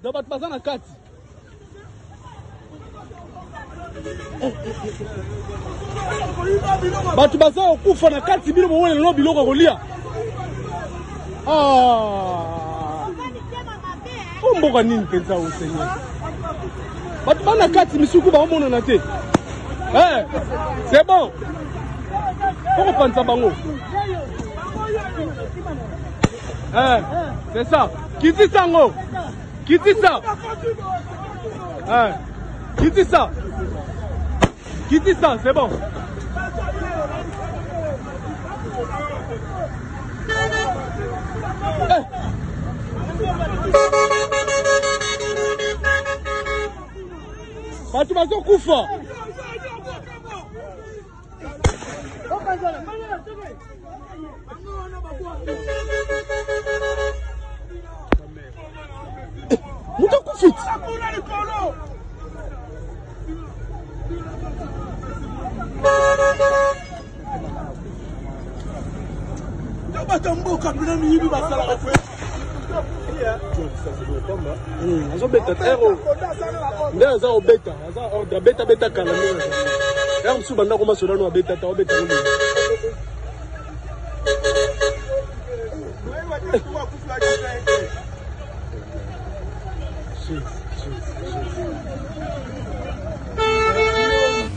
da bato baza na kati. Bato baza okufa na kati bino bowele no biloko kolia. Mboka nini penza o Seigneur. Bato bana kati misuku ba omona na te. C'est bon. Pourquoi pensa bango? C'est ça. Qui dit ça, ngo? Qui dit ça? Qui dit ça? Qui dit ça? C'est bon. Batu bazo kufa. Muta kufit.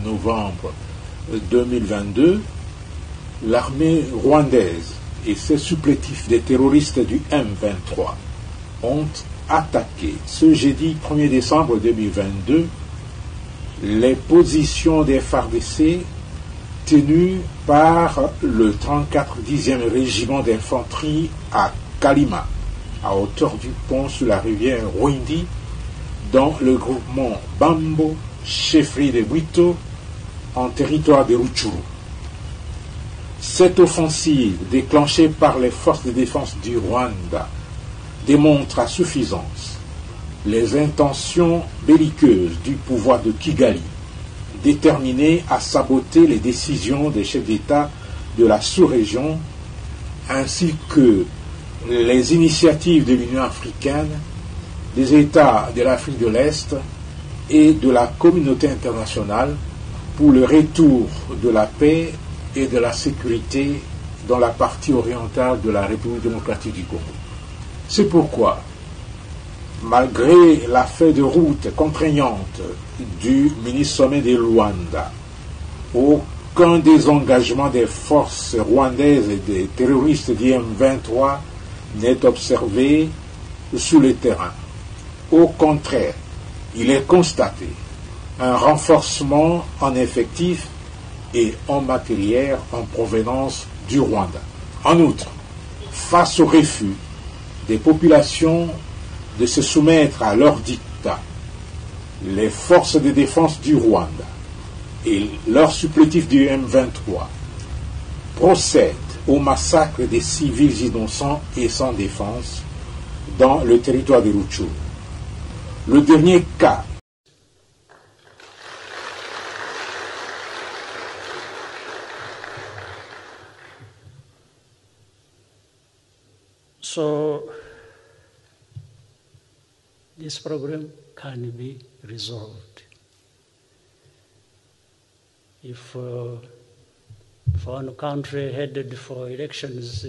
Novembre 2022, l'armée rwandaise et ses supplétifs des terroristes du M23 ont attaqué ce jeudi 1er décembre 2022 les positions des FARDC tenues par le 34e régiment d'infanterie à Kalima, à hauteur du pont sur la rivière Rwindi, dans le groupement Bambo, chefferie de Bwito, en territoire de Rutshuru. Cette offensive déclenchée par les forces de défense du Rwanda démontre à suffisance les intentions belliqueuses du pouvoir de Kigali, déterminé à saboter les décisions des chefs d'État de la sous-région, ainsi que les initiatives de l'Union africaine, des États de l'Afrique de l'Est et de la communauté internationale pour le retour de la paix et de la sécurité dans la partie orientale de la République démocratique du Congo. C'est pourquoi, malgré la feuille de route contraignante du mini-sommet de Luanda, aucun désengagement des forces rwandaises et des terroristes du M23 n'est observé sur le terrain. Au contraire, il est constaté un renforcement en effectifs et en matériel en provenance du Rwanda. En outre, face au refus des populations de se soumettre à leur dictat, les forces de défense du Rwanda et leurs supplétifs du M23 procèdent au massacre des civils innocents et sans défense dans le territoire de Rutshuru. Le dernier cas So this problem can be resolved if one country headed for elections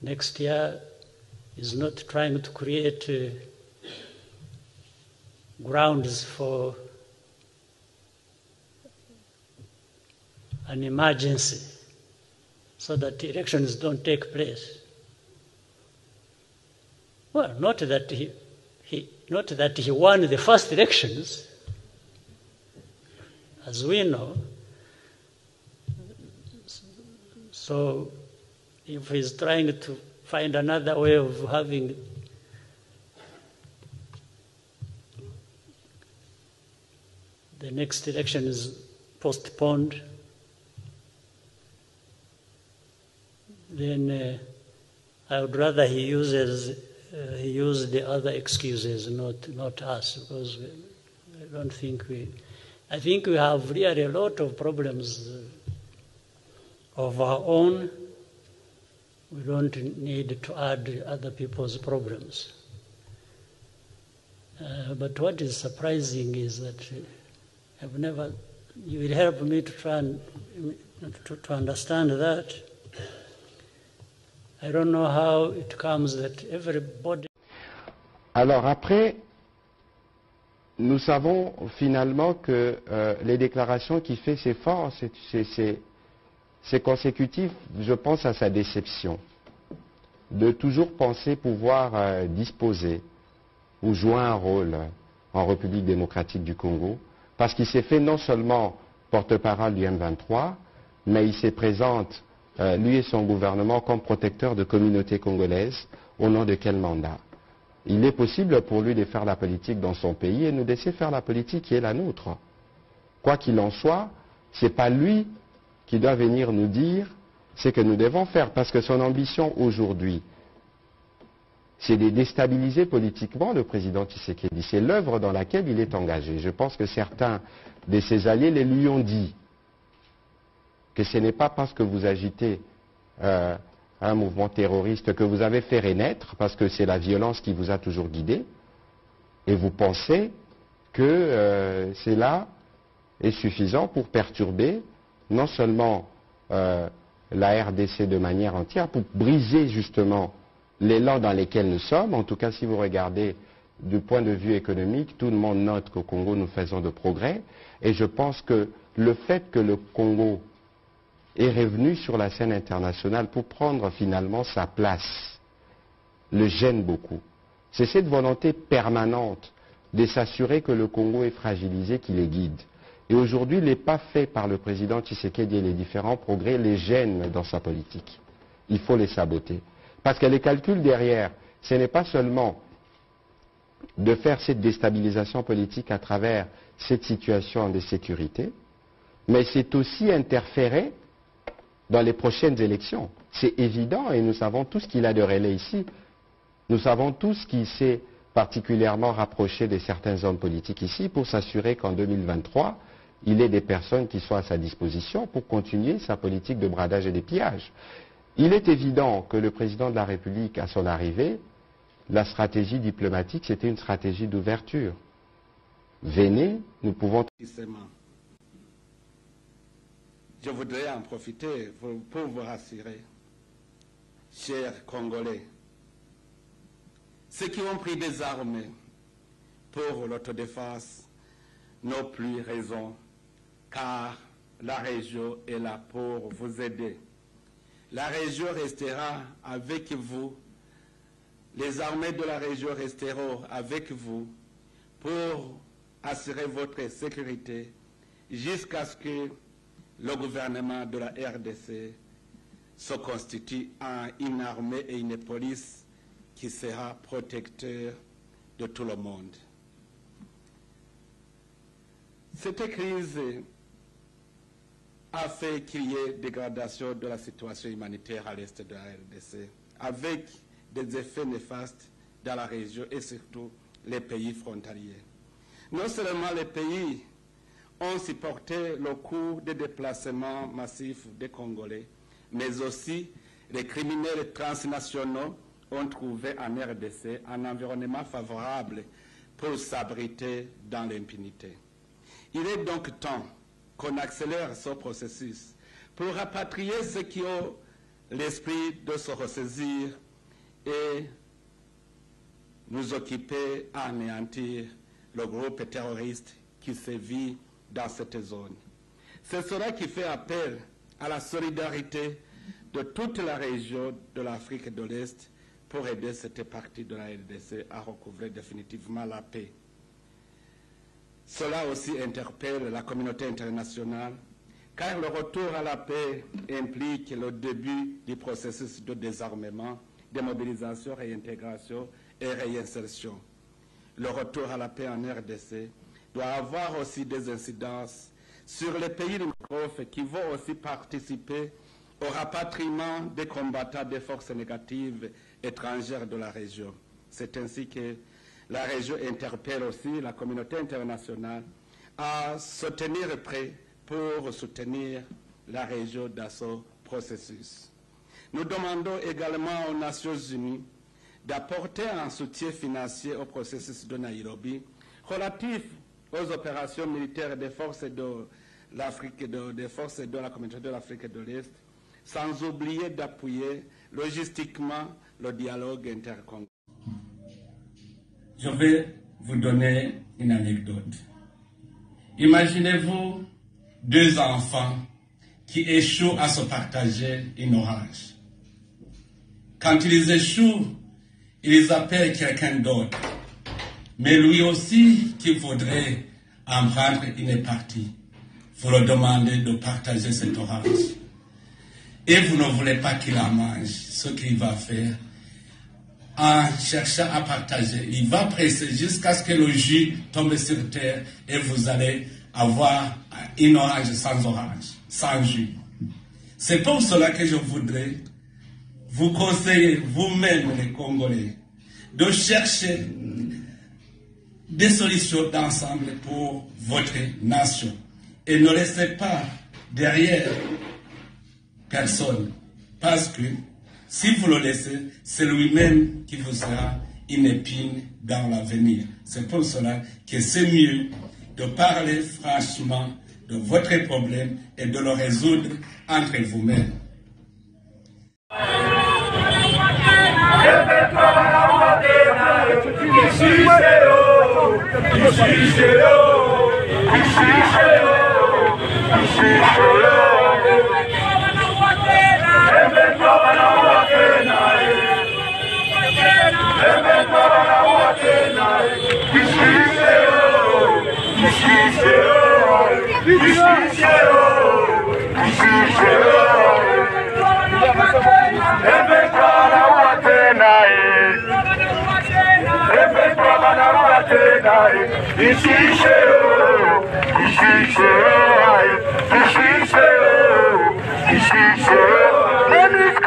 next year is not trying to create grounds for an emergency so that elections don't take place. Well, not that he won the first elections, as we know. So if he's trying to find another way of having the next election is postponed, then I would rather he use the other excuses, not us, because I don't think I think we have really a lot of problems of our own. We don't need to add other people's problems. But what is surprising is that I've never. You will help me to try and to understand that. I don't know how it comes that everybody. Alors après, nous savons finalement que les déclarations qu'il fait, c'est fort, c'est consécutif, je pense, à sa déception. De toujours penser pouvoir disposer ou jouer un rôle en République démocratique du Congo, parce qu'il s'est fait non seulement porte-parole du M23, mais il se présente, lui et son gouvernement, comme protecteur de communautés congolaises. Au nom de quel mandat? Il est possible pour lui de faire la politique dans son pays et nous laisser faire la politique qui est la nôtre. Quoi qu'il en soit, ce n'est pas lui qui doit venir nous dire ce que nous devons faire, parce que son ambition aujourd'hui, c'est de déstabiliser politiquement le président Tshisekedi. C'est l'œuvre dans laquelle il est engagé. Je pense que certains de ses alliés les lui ont dit que ce n'est pas parce que vous agitez un mouvement terroriste que vous avez fait renaître, parce que c'est la violence qui vous a toujours guidé, et vous pensez que cela est suffisant pour perturber non seulement la RDC de manière entière, pour briser justement l'élan dans lequel nous sommes. En tout cas, si vous regardez du point de vue économique, tout le monde note qu'au Congo, nous faisons de progrès. Et je pense que le fait que le Congo est revenu sur la scène internationale pour prendre finalement sa place le gêne beaucoup. C'est cette volonté permanente de s'assurer que le Congo est fragilisé qui les guide. Et aujourd'hui, les pas faits par le président Tshisekedi et les différents progrès les gênent dans sa politique. Il faut les saboter. Parce que les calculs derrière, ce n'est pas seulement de faire cette déstabilisation politique à travers cette situation de sécurité, mais c'est aussi interférer dans les prochaines élections. C'est évident et nous savons tous qu'il a de relais ici. Nous savons tous qu'il s'est particulièrement rapproché de certains hommes politiques ici pour s'assurer qu'en 2023, il ait des personnes qui soient à sa disposition pour continuer sa politique de bradage et de pillage. Il est évident que le président de la République, à son arrivée, la stratégie diplomatique, c'était une stratégie d'ouverture. Venez, nous pouvons... Je voudrais en profiter pour vous rassurer, chers Congolais, ceux qui ont pris des armes pour l'autodéfense n'ont plus raison, car la région est là pour vous aider. La région restera avec vous, les armées de la région resteront avec vous pour assurer votre sécurité jusqu'à ce que le gouvernement de la RDC se constitue en une armée et une police qui sera protecteur de tout le monde. Cette crise a fait qu'il y ait dégradation de la situation humanitaire à l'est de la RDC, avec des effets néfastes dans la région et surtout les pays frontaliers. Non seulement les pays ont supporté le coût des déplacements massifs des Congolais, mais aussi les criminels transnationaux ont trouvé en RDC un environnement favorable pour s'abriter dans l'impunité. Il est donc temps qu'on accélère ce processus pour rapatrier ceux qui ont l'esprit de se ressaisir et nous occuper à anéantir le groupe terroriste qui sévit dans cette zone. C'est cela qui fait appel à la solidarité de toute la région de l'Afrique de l'Est pour aider cette partie de la RDC à recouvrer définitivement la paix. Cela aussi interpelle la communauté internationale, car le retour à la paix implique le début du processus de désarmement, démobilisation, réintégration et réinsertion. Le retour à la paix en RDC doit avoir aussi des incidences sur les pays limitrophes qui vont aussi participer au rapatriement des combattants des forces négatives étrangères de la région. C'est ainsi que la région interpelle aussi la communauté internationale à se tenir prêt pour soutenir la région dans ce processus. Nous demandons également aux Nations Unies d'apporter un soutien financier au processus de Nairobi relatif aux opérations militaires des forces de l'Afrique, des forces de la communauté de l'Afrique de l'Est, sans oublier d'appuyer logistiquement le dialogue intercongolais. Je vais vous donner une anecdote. Imaginez-vous deux enfants qui échouent à se partager une orange. Quand ils échouent, ils appellent quelqu'un d'autre. Mais lui aussi qui voudrait en prendre une partie, vous le demandez de partager cette orange. Et vous ne voulez pas qu'il en mange. Ce qu'il va faire, en cherchant à partager, il va presser jusqu'à ce que le jus tombe sur terre et vous allez avoir une orange, sans jus. C'est pour cela que je voudrais vous conseiller, vous-même les Congolais, de chercher des solutions d'ensemble pour votre nation. Et ne laissez pas derrière personne. Parce que si vous le laissez, c'est lui-même qui vous sera une épine dans l'avenir. C'est pour cela que c'est mieux de parler franchement de votre problème et de le résoudre entre vous-mêmes. Let me